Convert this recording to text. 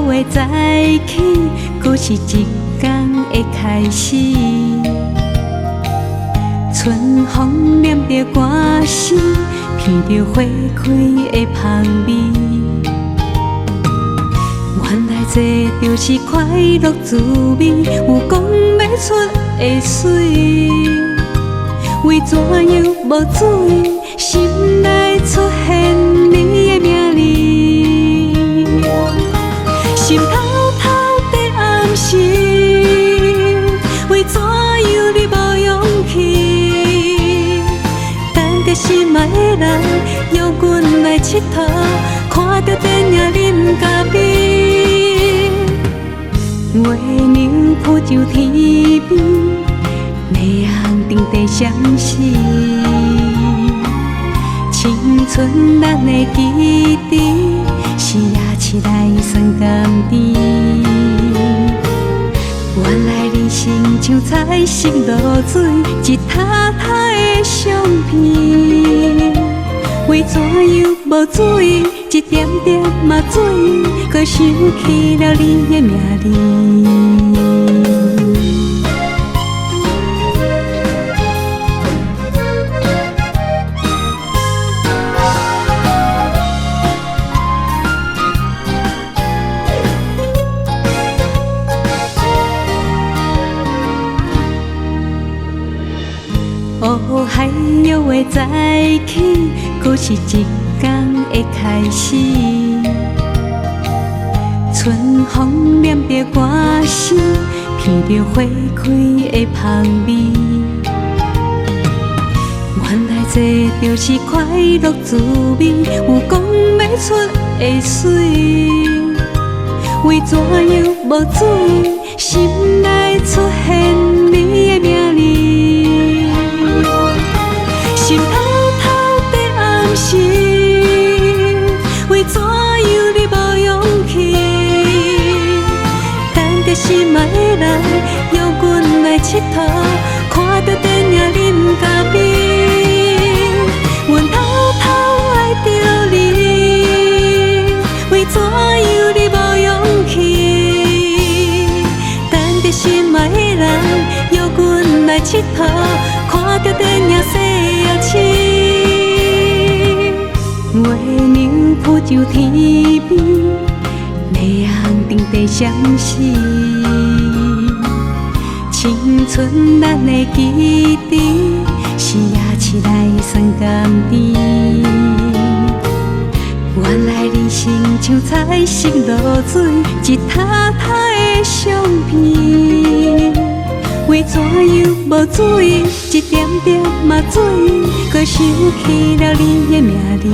会早起，搁是一天的开始。春风念着歌词，闻着花开的香味。原来这就是快乐滋味，有讲不出的水。为怎样无水，心内出现你的名字？心偷偷在暗示，为怎样你无勇气？等着心爱的人约阮来佚佗，看着电影啉咖啡，月亮铺上天边。太阳顶地相思，青春咱的基地，是夜市来酸甘甜。原来人生像彩色露水，一塔塔的相片。为怎样无水，一点点嘛水，搁想起了你的名字。乌海摇的早起，搁是一天的开始。春风念着歌词，闻着花开的香味。原来这就是快乐滋味，有讲不出的水。为怎样无水，心内出现你的名字？心偷偷在暗示，为怎样你无勇气？等着心爱的人约阮来佚佗，看着电影啉咖啡，阮偷偷爱着你，为怎样你无勇气？等着心爱的人约阮来佚佗，看着电影西洋市，月亮铺上天边，太阳顶地相思，青春咱的基地，是夜市来酸甘甜。原来人生像彩色露水，一塔塔的相片。为怎样无水，一点点嘛水，搁想起了你的名字。